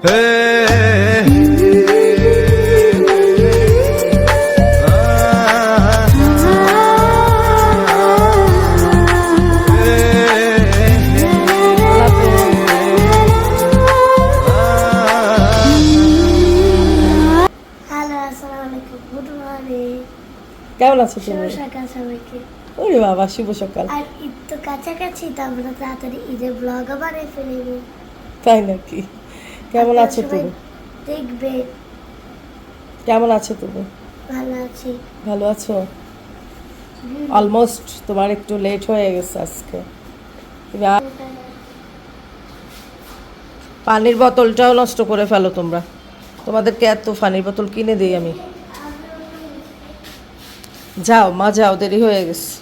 কেমন আছো তুমি? শুভ সকাল সবাইকে। ওরে বাবা, শুভ সকাল। আর ঈদ তো কাছাকাছি, তো আমরা তাড়াতাড়ি ঈদের ব্লগ বানিয়ে ফেলব। তাই নাকি? কেমন আছো তুমি? দেখবে। কেমন আছো তুমি? ভালো আছি। ভালো আছো? অলমোস্ট তোমার একটু লেট হয়ে গেছে আজকে। তুমি পানির বোতলটাও নষ্ট করে ফেলো তোমরা। তোমাদেরকে এত পানির বোতল কিনে দিই আমি। যাও মা, যাও, দেরি হয়ে গেছে।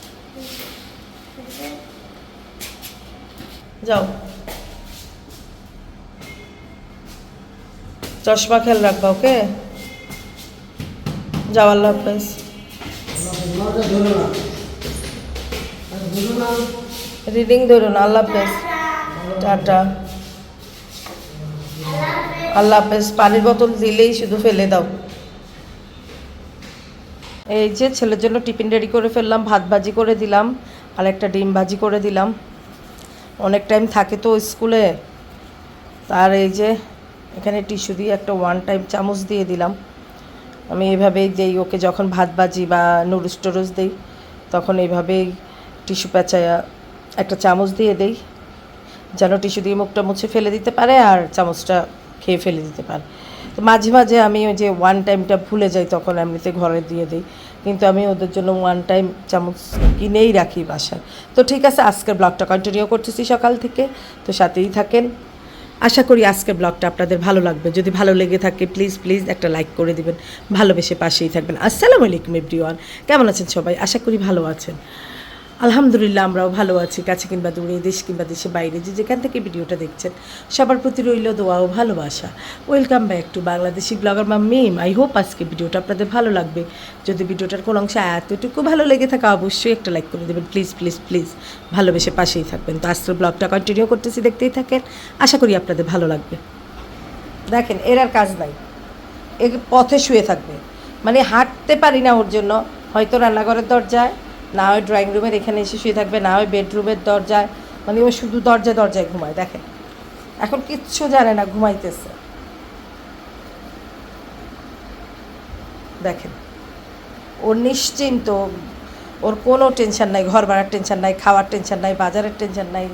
যাও, চশমা খেয়াল রাখবা, ওকে? যাও, আল্লাহ হাফেজ। রিডিং ধরো না। আল্লাহ হাফেজ, টাটা। আল্লাহ হাফেজ। পানির বোতল দিলেই শুধু ফেলে দাও। এই যে ছেলের জন্য টিফিন রেডি করে ফেললাম, ভাত ভাজি করে দিলাম, আর একটা ডিম ভাজি করে দিলাম। অনেক টাইম থাকে তো স্কুলে। আর এই যে এখানে টিস্যু দিয়ে একটা ওয়ান টাইম চামচ দিয়ে দিলাম। আমি এইভাবেই দিই ওকে, যখন ভাত ভাজি বা নুডলস টুডলস দিই তখন এইভাবেই টিস্যু পেঁচায়া একটা চামচ দিয়ে দেই, যেন টিস্যু দিয়ে মুখটা মুছে ফেলে দিতে পারে আর চামচটা খেয়ে ফেলে দিতে পারে। তো মাঝে মাঝে আমি ওই যে ওয়ান টাইমটা ভুলে যাই, তখন এমনিতে ঘরে দিয়ে দিই, কিন্তু আমি ওদের জন্য ওয়ান টাইম চামচ কিনেই রাখি বাসায়। তো ঠিক আছে, আজকের ব্লগটা কন্টিনিউ করতেছি সকাল থেকে, তো সাথেই থাকেন। আশা করি আজকের ব্লগটা আপনাদের ভালো লাগবে। যদি ভালো লেগে থাকে প্লিজ প্লিজ একটা লাইক করে দিবেন, ভালোবেসে পাশেই থাকবেন। আসসালামু আলাইকুম এভরিওয়ান, কেমন আছেন সবাই? আশা করি ভালো আছেন। আলহামদুলিল্লাহ আমরাও ভালো আছি। কাছে কিংবা দূরে, দেশ কিংবা দেশে বাইরে, যে যেখান থেকে ভিডিওটা দেখছেন সবার প্রতি রইল দোয়া ও ভালোবাসা। Welcome back to Bangladeshi blogger Mam Mim. I hope আজকে ভিডিওটা আপনাদের ভালো লাগবে। যদি ভিডিওটার কোনো অংশ এতটুকু ভালো লেগে থাকে অবশ্যই একটা লাইক করে দেবেন, প্লিজ প্লিজ প্লিজ। ভালোবেসে পাশেই থাকবেন। তো আজকের ব্লগটা কন্টিনিউ করতেছি, দেখতেই থাকেন। আশা করি আপনাদের ভালো লাগবে। দেখেন, এর আর কাজ নাই, এ পথে শুয়ে থাকবে, মানে হাঁটতে পারি না ওর জন্য। হয়তো রান্নাঘরের দরজায়, না হয় ড্রয়িং রুমের এখানে এসে শুয়ে থাকবে, না হয় বেডরুমের দরজায়, মানে ও শুধু দরজায় দরজায় ঘুমায়। দেখেন, এখন কিচ্ছু জানে না, ঘুমাইতেছে। দেখেন, ওর নিশ্চিন্ত, ওর কোনো টেনশন নাই, ঘর ভাড়ার টেনশন নাই, খাওয়ার টেনশন নাই, বাজারের টেনশন নাই,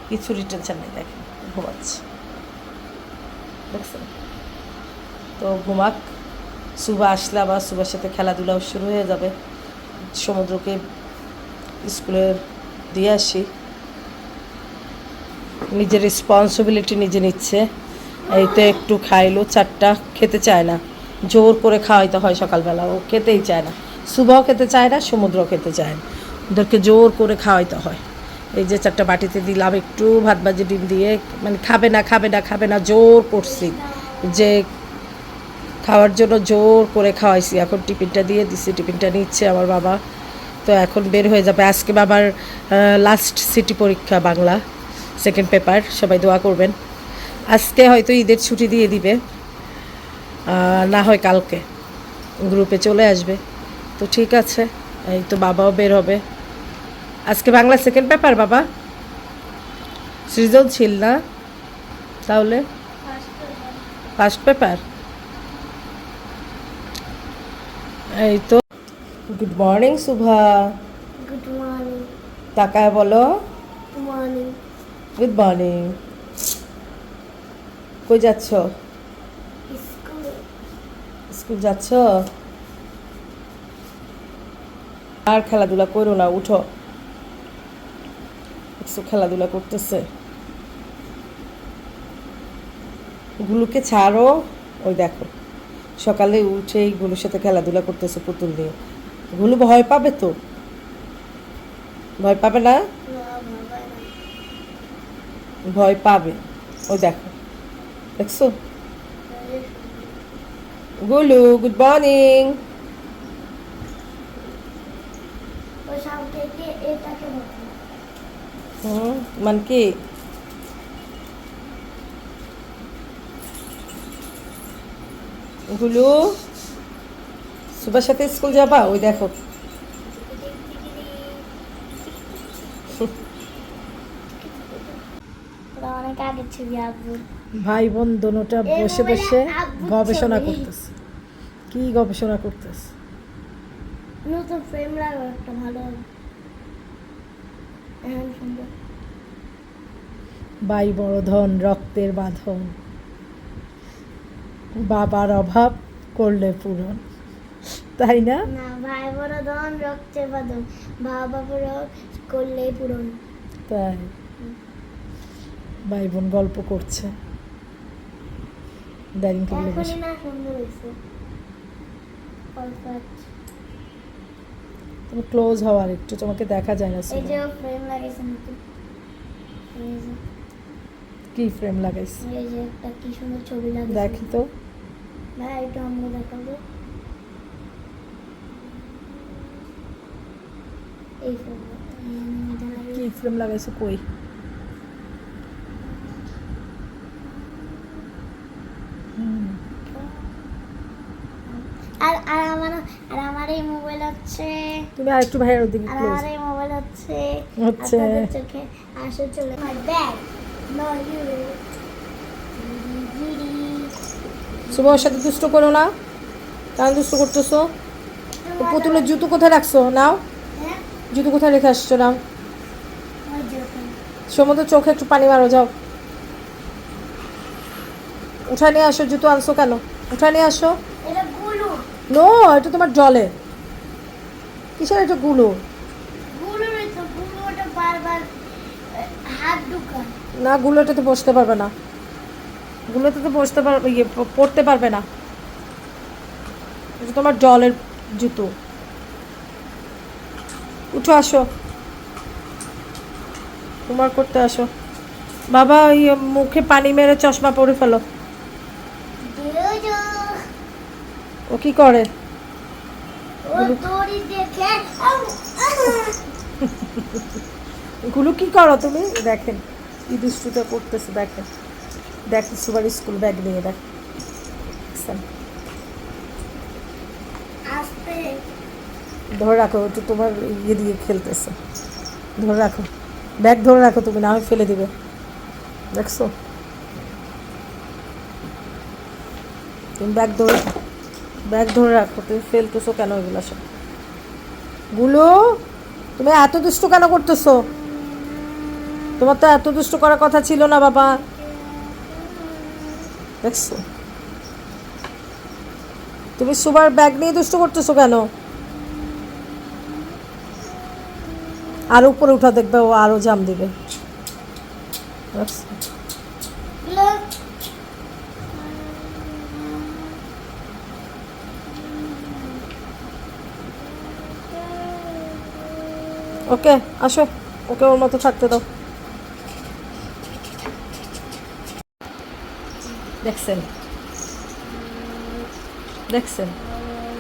কিছুরই টেনশন নাই। দেখেন ঘুমাচ্ছে, দেখছেন? তো ঘুমাক, সুবা আসলে আবার সুবার সাথে খেলাধুলাও শুরু হয়ে যাবে। সমুদ্রকে স্কুলে দিয়ে আসি, নিজের রেসপন্সিবিলিটি নিজে নিচ্ছে। এই তো একটু খাইলো, চারটা খেতে চায় না, জোর করে খাওয়াইতে হয় সকালবেলা। ও খেতেই চায় না, সুবাও খেতে চায় না, সমুদ্রও খেতে চায় না, ওদেরকে জোর করে খাওয়াইতে হয়। এই যে চারটা বাটিতে দিলাম একটু ভাত ভাজি ডিম দিয়ে, মানে খাবে না খাবে না খাবে না, জোর করছি যে খাওয়ার জন্য, জোর করে খাওয়াইছি। এখন টিফিনটা দিয়ে দিছি, টিফিনটা নিচ্ছে আমার বাবা। তো এখন বের হয়ে যাবে। আজকে বাবার লাস্ট সিটি পরীক্ষা, বাংলা সেকেন্ড পেপার। সবাই দোয়া করবেন। আজকে হয়তো ঈদের ছুটি দিয়ে দিবে, না হয় কালকে গ্রুপে চলে আসবে। তো ঠিক আছে, এই তো বাবাও বের হবে। আজকে বাংলা সেকেন্ড পেপার বাবা, সৃজনশীল না? তাহলে ফার্স্ট পেপার। এই তো। Good morning Shubha. Good morning. তাকায় বলো গুড মর্নিং। Good morning. কই যাচ্ছ? স্কুলে। স্কুল যাচ্ছ? আর খেলাধুলা করো না, উঠো। একটু খেলাধুলা করতেছে, গুলোকে ছাড়ো। ওই দেখো, সকালে উঠেই গুলোর সাথে খেলাধুলা করতেছে পুতুল দিয়ে। গুলো ভয় পাবে তো? ভয় পাবে না? ভয় পাবে। ওই দেখো, দেখছো? গুলু গুড মর্নিং। মানে কি? গুলু সুবার সাথে স্কুল যাবা? ওই দেখো ওরা অনেক আগের ছবি আব্বু। ভাই বোন দোনোটা এই বসে মোবাইলে বসে আব্বুর গবেষণা ছবি। করতেছে। কি গবেষণা করতেছে? নতুন ফ্রেম লাগাও একটা ভালো হবে। এখন সুন্দর। ভাই বড় ধন, রক্তের বাঁধন, বাবার অভাব করলে পূরণ, তাই না? না, ভাই বড় ধন রক্তের বাঁধন, বাবা বড় করলেই পূরণ। তাই ভাই বোন গল্প করছে। ডাইনিং টেবিলে বসে। এখনই না সুন্দর হয়েছে। পারফেক্ট। তুমি ক্লোজ হওয়ার একটু, তোমাকে দেখা যায় না। এই সুমা। যে ফ্রেম লাগাইছে নতুন। এই যে কি ফ্রেম লাগাইছে? এই যে একটা কি সুন্দর ছবি লাগাইছে। দেখি তো। ভাই এটা আমরা দেখাবো। এই ফ্রেম কি ফ্রেম লাগাইছে? কই? হুম। আর আমার এই মোবাইল হচ্ছে তুমি আর একটু ভাইয়ের ওদিকে আর ক্লোজ। আমার এই মোবাইল হচ্ছে হচ্ছে। আপনাদের চোখে আসে চলে মাই ব্যাগ নো ইউ সুমা ওর সাথে দুষ্ট করো না। কেন দুষ্ট করতেছো? ও পুতুলের জুতো কোথায় রাখছো? নাও, হ্যাঁ জুতো কোথায় রেখে আসছো? নাও। ওই যে ওখানে। সমুদ্র চোখে একটু পানি মারো, যাও। উঠায় নিয়ে আসো। জুতো আনছো কেন? উঠায় নিয়ে আসো। এটা গুলো নো, এটা তোমার জলে। কিসের এটা গুলো? গুলোরই তো গুলোটা বারবার হাত ঢুকায়। না, গুলোটাতে বসতে পারবে না। গুলোতে তো বসতে পারবে, পড়তে পারবে না। এটা তোমার জলের জুতো। উঠো, আসো, তোমার করতে আসো। বাবা ওই মুখে পানি মেরে চশমা পরে ফেলো। জোজো ও কি করে? ও দড়ি দেখে গুলো কি করো তুমি? দেখেন কি দুষ্টুটা করতেছে, দেখেন। দেখেন সুবার স্কুল ব্যাগ নিয়ে দেখ। দেখছেন? আস্তে ধরে রাখো, একটু তোমার ইয়ে দিয়ে খেলতেছে। ধরে রাখো, ব্যাগ ধরে রাখো, তুমি না হয় ফেলে দিবে। দেখছো? তুমি ব্যাগ ধরে রাখো। তুমি ফেলতেছো কেন এগুলো সব? গুলো, তুমি এত দুষ্ট কেন করতেছো? তোমার তো এত দুষ্ট করার কথা ছিল না বাবা। দেখছো? তুমি সুবার ব্যাগ নিয়ে দুষ্ট করতেছো কেন? আর উপরে উঠা, দেখবে ও আরো জাম দিবে। দেখছো? লোক ওকে, আসো, ওকে ওর মতো থাকতে দাও। দেখছেন? দেখছেন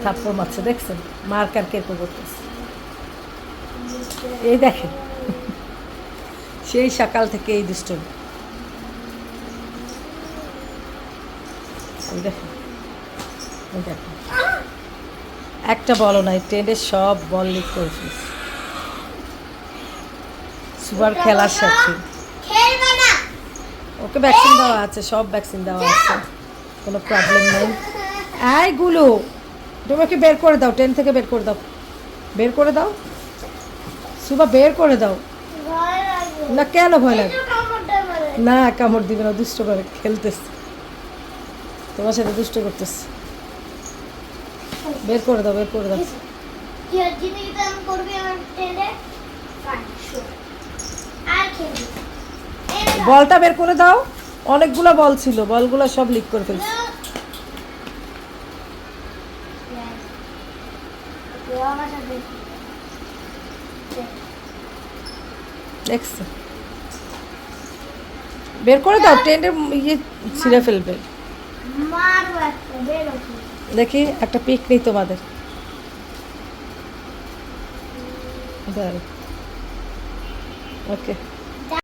থাপ্পড় মারছে? দেখছেন মার কার কে করতেছে? এই দেখেন, সেই সকাল থেকে এই দুষ্ট। দেখেন, এই দেখেন, একটা বলও নাই, ট্রেনের সব বল লিক করে ফেলছে সুবার খেলার সাথে। খেলবে না। ওকে ভ্যাকসিন দেওয়া আছে, সব ভ্যাকসিন দেওয়া আছে, কোনো প্রবলেম নেই। এইগুলো তুমি ওকে বের করে দাও, ট্রেন থেকে বের করে দাও, বের করে দাও সুবা, বের করে দাও। ভয় লাগে। না, কেন ভয় লাগে? একটু কামড়টা মারে। না, কামড় দিবে না, দুষ্ট করে খেলতেছে, তোমার সাথে দুষ্ট করতেছে। বের করে দাও, বের করে দাও। কি জিনিসটা আমি করবি আমার ট্রেনে আর খেলবি। এই না। বলটা বের করে দাও। অনেকগুলো বল ছিল, বলগুলো সব লিক করে ফেলছে। আমার সাথে দেখছো? বের করে দাও, ট্রেনের ইয়ে ছিঁড়ে ফেলবে। মারবো একটা বেরো। দেখি একটা পিক নেই তোমাদের। ওকে।